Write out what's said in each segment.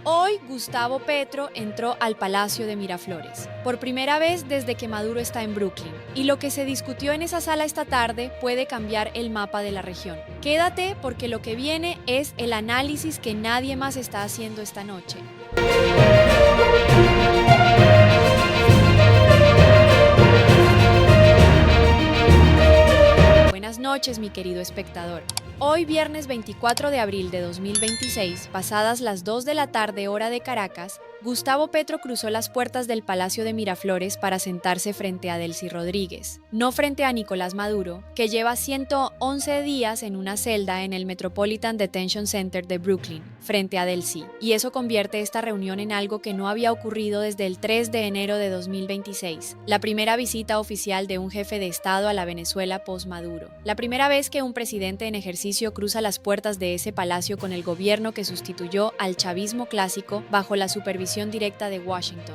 Hoy Gustavo Petro entró al Palacio de Miraflores, por primera vez desde que Maduro está en Brooklyn, y lo que se discutió en esa sala esta tarde puede cambiar el mapa de la región. Quédate porque lo que viene es el análisis que nadie más está haciendo esta noche. Buenas noches, mi querido espectador. Hoy, viernes 24 de abril de 2026, pasadas las 2 de la tarde hora de Caracas, Gustavo Petro cruzó las puertas del Palacio de Miraflores para sentarse frente a Delcy Rodríguez, no frente a Nicolás Maduro, que lleva 111 días en una celda en el Metropolitan Detention Center de Brooklyn, frente a Delcy, y eso convierte esta reunión en algo que no había ocurrido desde el 3 de enero de 2026, la primera visita oficial de un jefe de Estado a la Venezuela post-Maduro, la primera vez que un presidente en ejercicio cruza las puertas de ese palacio con el gobierno que sustituyó al chavismo clásico bajo la supervisión directa de Washington.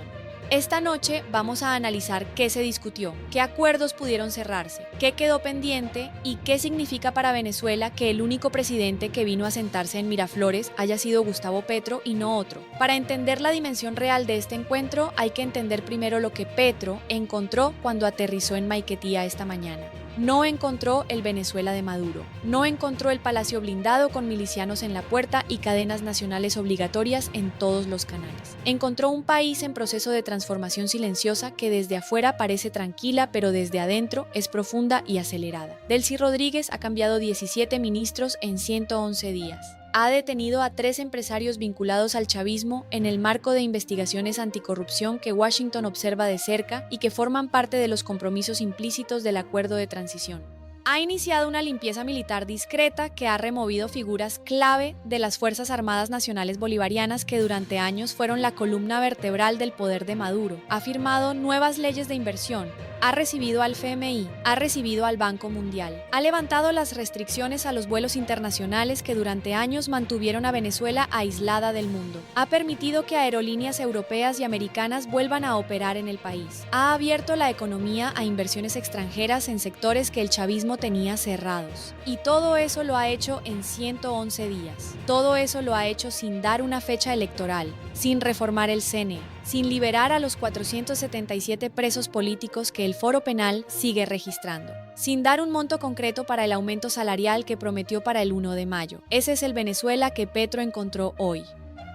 Esta noche vamos a analizar qué se discutió, qué acuerdos pudieron cerrarse, qué quedó pendiente y qué significa para Venezuela que el único presidente que vino a sentarse en Miraflores haya sido Gustavo Petro y no otro. Para entender la dimensión real de este encuentro hay que entender primero lo que Petro encontró cuando aterrizó en Maiquetía esta mañana. No encontró el Venezuela de Maduro, no encontró el palacio blindado con milicianos en la puerta y cadenas nacionales obligatorias en todos los canales. Encontró un país en proceso de transformación silenciosa que desde afuera parece tranquila, pero desde adentro es profunda y acelerada. Delcy Rodríguez ha cambiado 17 ministros en 111 días. Ha detenido a 3 empresarios vinculados al chavismo en el marco de investigaciones anticorrupción que Washington observa de cerca y que forman parte de los compromisos implícitos del acuerdo de transición. Ha iniciado una limpieza militar discreta que ha removido figuras clave de las Fuerzas Armadas Nacionales Bolivarianas que durante años fueron la columna vertebral del poder de Maduro. Ha firmado nuevas leyes de inversión. Ha recibido al FMI, ha recibido al Banco Mundial, ha levantado las restricciones a los vuelos internacionales que durante años mantuvieron a Venezuela aislada del mundo, ha permitido que aerolíneas europeas y americanas vuelvan a operar en el país, ha abierto la economía a inversiones extranjeras en sectores que el chavismo tenía cerrados. Y todo eso lo ha hecho en 111 días. Todo eso lo ha hecho sin dar una fecha electoral, sin reformar el CNE, sin liberar a los 477 presos políticos que el Foro Penal sigue registrando, sin dar un monto concreto para el aumento salarial que prometió para el 1 de mayo. Ese es el Venezuela que Petro encontró hoy.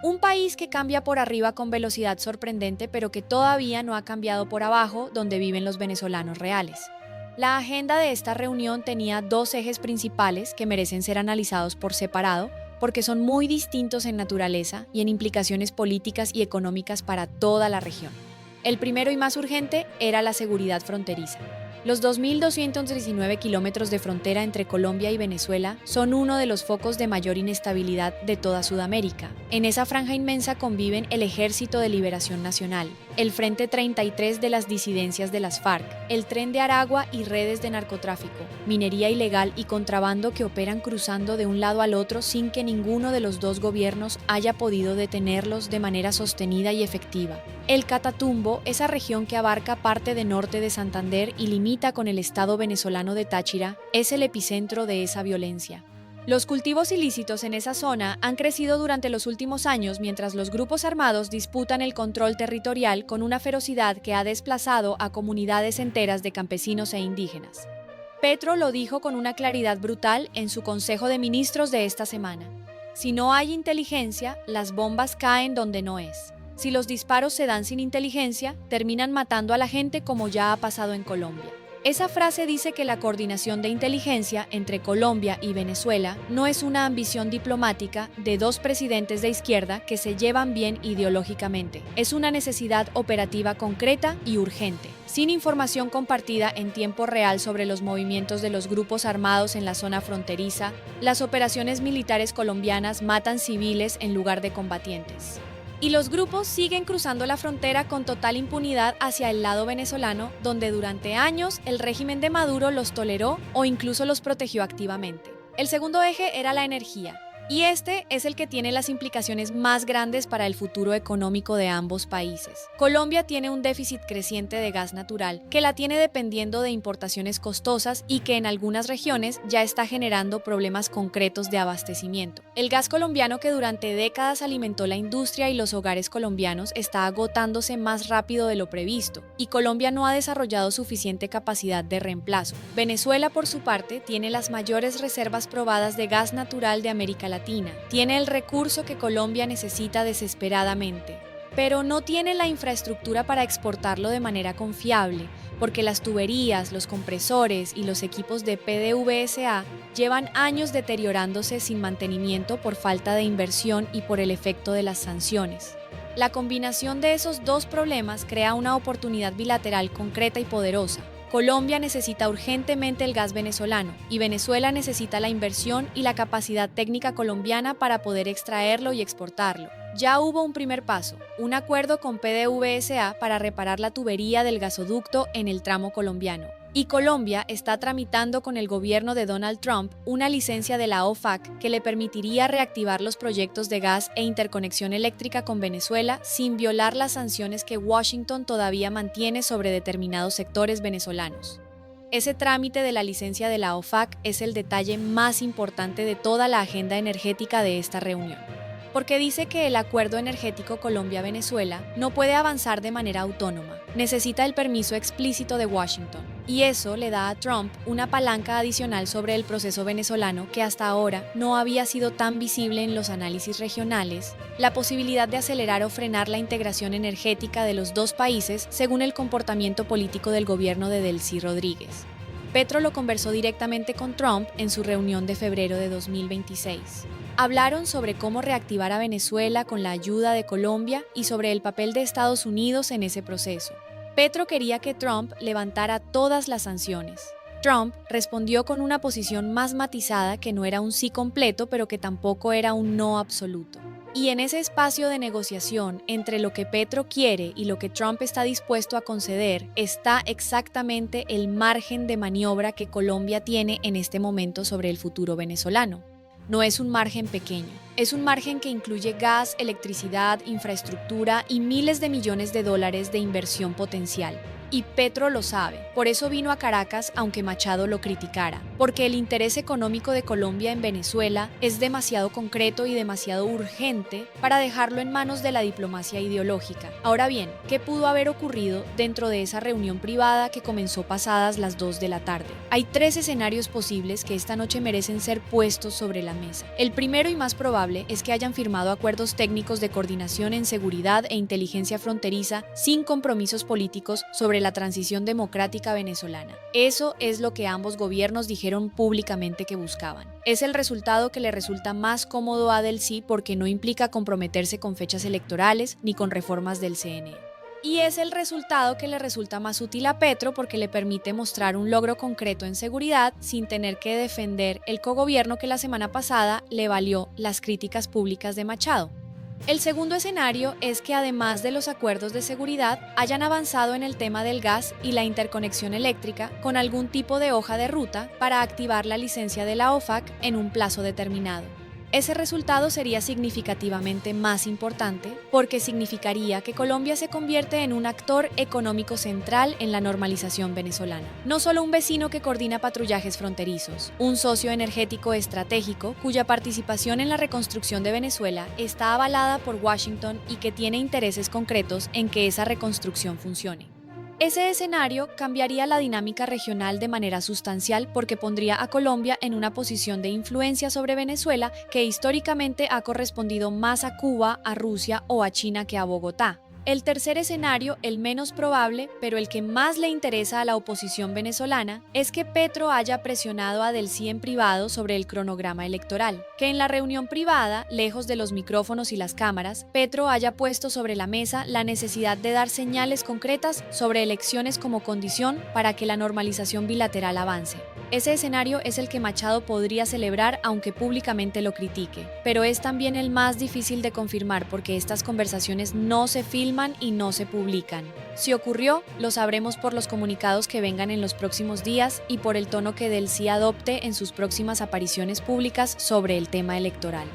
Un país que cambia por arriba con velocidad sorprendente, pero que todavía no ha cambiado por abajo, donde viven los venezolanos reales. La agenda de esta reunión tenía 2 ejes principales que merecen ser analizados por separado, porque son muy distintos en naturaleza y en implicaciones políticas y económicas para toda la región. El primero y más urgente era la seguridad fronteriza. Los 2.219 kilómetros de frontera entre Colombia y Venezuela son uno de los focos de mayor inestabilidad de toda Sudamérica. En esa franja inmensa conviven el Ejército de Liberación Nacional, el Frente 33 de las disidencias de las FARC, el Tren de Aragua y redes de narcotráfico, minería ilegal y contrabando que operan cruzando de un lado al otro sin que ninguno de los 2 gobiernos haya podido detenerlos de manera sostenida y efectiva. El Catatumbo, esa región que abarca parte de norte de Santander y limita con el estado venezolano de Táchira, es el epicentro de esa violencia. Los cultivos ilícitos en esa zona han crecido durante los últimos años mientras los grupos armados disputan el control territorial con una ferocidad que ha desplazado a comunidades enteras de campesinos e indígenas. Petro lo dijo con una claridad brutal en su Consejo de Ministros de esta semana. Si no hay inteligencia, las bombas caen donde no es. Si los disparos se dan sin inteligencia, terminan matando a la gente como ya ha pasado en Colombia. Esa frase dice que la coordinación de inteligencia entre Colombia y Venezuela no es una ambición diplomática de 2 presidentes de izquierda que se llevan bien ideológicamente. Es una necesidad operativa concreta y urgente. Sin información compartida en tiempo real sobre los movimientos de los grupos armados en la zona fronteriza, las operaciones militares colombianas matan civiles en lugar de combatientes. Y los grupos siguen cruzando la frontera con total impunidad hacia el lado venezolano, donde durante años el régimen de Maduro los toleró o incluso los protegió activamente. El segundo eje era la energía. Y este es el que tiene las implicaciones más grandes para el futuro económico de ambos países. Colombia tiene un déficit creciente de gas natural, que la tiene dependiendo de importaciones costosas y que en algunas regiones ya está generando problemas concretos de abastecimiento. El gas colombiano, que durante décadas alimentó la industria y los hogares colombianos, está agotándose más rápido de lo previsto, y Colombia no ha desarrollado suficiente capacidad de reemplazo. Venezuela, por su parte, tiene las mayores reservas probadas de gas natural de América Latina. Tiene el recurso que Colombia necesita desesperadamente, pero no tiene la infraestructura para exportarlo de manera confiable, porque las tuberías, los compresores y los equipos de PDVSA llevan años deteriorándose sin mantenimiento por falta de inversión y por el efecto de las sanciones. La combinación de esos dos problemas crea una oportunidad bilateral concreta y poderosa. Colombia necesita urgentemente el gas venezolano y Venezuela necesita la inversión y la capacidad técnica colombiana para poder extraerlo y exportarlo. Ya hubo un primer paso, un acuerdo con PDVSA para reparar la tubería del gasoducto en el tramo colombiano. Y Colombia está tramitando con el gobierno de Donald Trump una licencia de la OFAC que le permitiría reactivar los proyectos de gas e interconexión eléctrica con Venezuela sin violar las sanciones que Washington todavía mantiene sobre determinados sectores venezolanos. Ese trámite de la licencia de la OFAC es el detalle más importante de toda la agenda energética de esta reunión, porque dice que el acuerdo energético Colombia-Venezuela no puede avanzar de manera autónoma, necesita el permiso explícito de Washington. Y eso le da a Trump una palanca adicional sobre el proceso venezolano que hasta ahora no había sido tan visible en los análisis regionales, la posibilidad de acelerar o frenar la integración energética de los dos países según el comportamiento político del gobierno de Delcy Rodríguez. Petro lo conversó directamente con Trump en su reunión de febrero de 2026. Hablaron sobre cómo reactivar a Venezuela con la ayuda de Colombia y sobre el papel de Estados Unidos en ese proceso. Petro quería que Trump levantara todas las sanciones. Trump respondió con una posición más matizada, que no era un sí completo, pero que tampoco era un no absoluto. Y en ese espacio de negociación entre lo que Petro quiere y lo que Trump está dispuesto a conceder está exactamente el margen de maniobra que Colombia tiene en este momento sobre el futuro venezolano. No es un margen pequeño, es un margen que incluye gas, electricidad, infraestructura y miles de millones de dólares de inversión potencial. Y Petro lo sabe, por eso vino a Caracas aunque Machado lo criticara, porque el interés económico de Colombia en Venezuela es demasiado concreto y demasiado urgente para dejarlo en manos de la diplomacia ideológica. Ahora bien, ¿qué pudo haber ocurrido dentro de esa reunión privada que comenzó pasadas las 2 de la tarde? Hay 3 escenarios posibles que esta noche merecen ser puestos sobre la mesa. El primero y más probable es que hayan firmado acuerdos técnicos de coordinación en seguridad e inteligencia fronteriza sin compromisos políticos sobre la transición democrática venezolana. Eso es lo que ambos gobiernos dijeron públicamente que buscaban. Es el resultado que le resulta más cómodo a Delcy porque no implica comprometerse con fechas electorales ni con reformas del CNE. Y es el resultado que le resulta más útil a Petro porque le permite mostrar un logro concreto en seguridad sin tener que defender el cogobierno que la semana pasada le valió las críticas públicas de Machado. El segundo escenario es que además de los acuerdos de seguridad, hayan avanzado en el tema del gas y la interconexión eléctrica con algún tipo de hoja de ruta para activar la licencia de la OFAC en un plazo determinado. Ese resultado sería significativamente más importante porque significaría que Colombia se convierte en un actor económico central en la normalización venezolana. No solo un vecino que coordina patrullajes fronterizos, un socio energético estratégico cuya participación en la reconstrucción de Venezuela está avalada por Washington y que tiene intereses concretos en que esa reconstrucción funcione. Ese escenario cambiaría la dinámica regional de manera sustancial porque pondría a Colombia en una posición de influencia sobre Venezuela que históricamente ha correspondido más a Cuba, a Rusia o a China que a Bogotá. El tercer escenario, el menos probable, pero el que más le interesa a la oposición venezolana, es que Petro haya presionado a Delcy en privado sobre el cronograma electoral, que en la reunión privada, lejos de los micrófonos y las cámaras, Petro haya puesto sobre la mesa la necesidad de dar señales concretas sobre elecciones como condición para que la normalización bilateral avance. Ese escenario es el que Machado podría celebrar aunque públicamente lo critique, pero es también el más difícil de confirmar porque estas conversaciones no se filman y no se publican. Si ocurrió, lo sabremos por los comunicados que vengan en los próximos días y por el tono que Del Sí adopte en sus próximas apariciones públicas sobre el tema electoral.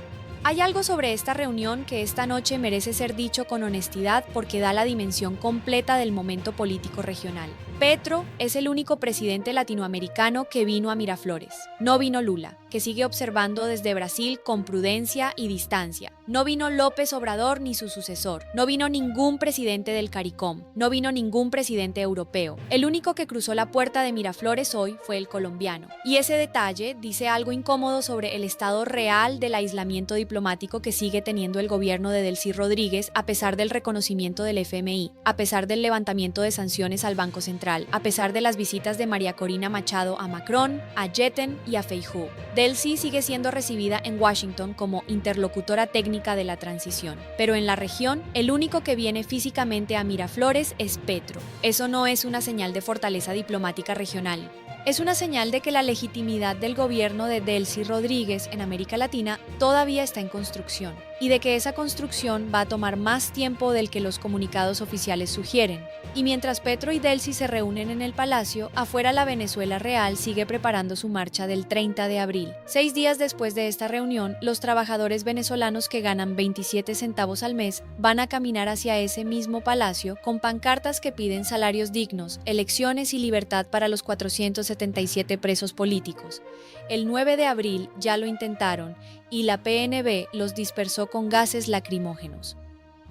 Hay algo sobre esta reunión que esta noche merece ser dicho con honestidad porque da la dimensión completa del momento político regional. Petro es el único presidente latinoamericano que vino a Miraflores. No vino Lula, que sigue observando desde Brasil con prudencia y distancia. No vino López Obrador ni su sucesor. No vino ningún presidente del CARICOM. No vino ningún presidente europeo. El único que cruzó la puerta de Miraflores hoy fue el colombiano. Y ese detalle dice algo incómodo sobre el estado real del aislamiento diplomático que sigue teniendo el gobierno de Delcy Rodríguez a pesar del reconocimiento del FMI, a pesar del levantamiento de sanciones al Banco Central, a pesar de las visitas de María Corina Machado a Macron, a Yeten y a Feijóo. Delcy sigue siendo recibida en Washington como interlocutora técnica de la transición, pero en la región el único que viene físicamente a Miraflores es Petro. Eso no es una señal de fortaleza diplomática regional. Es una señal de que la legitimidad del gobierno de Delcy Rodríguez en América Latina todavía está en construcción y de que esa construcción va a tomar más tiempo del que los comunicados oficiales sugieren. Y mientras Petro y Delcy se reúnen en el Palacio, afuera la Venezuela Real sigue preparando su marcha del 30 de abril. 6 días después de esta reunión, los trabajadores venezolanos que ganan 27 centavos al mes van a caminar hacia ese mismo palacio con pancartas que piden salarios dignos, elecciones y libertad para los 477 presos políticos. El 9 de abril ya lo intentaron y la PNB los dispersó con gases lacrimógenos.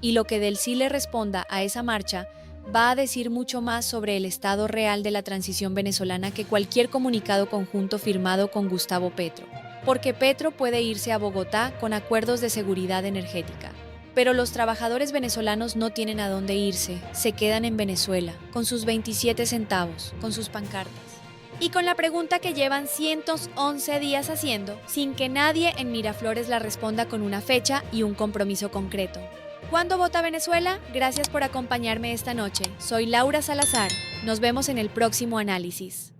Y lo que Delcy le responda a esa marcha va a decir mucho más sobre el estado real de la transición venezolana que cualquier comunicado conjunto firmado con Gustavo Petro. Porque Petro puede irse a Bogotá con acuerdos de seguridad energética. Pero los trabajadores venezolanos no tienen a dónde irse, se quedan en Venezuela, con sus 27 centavos, con sus pancartas. Y con la pregunta que llevan 111 días haciendo, sin que nadie en Miraflores la responda con una fecha y un compromiso concreto. ¿Cuándo vota Venezuela? Gracias por acompañarme esta noche. Soy Laura Salazar. Nos vemos en el próximo análisis.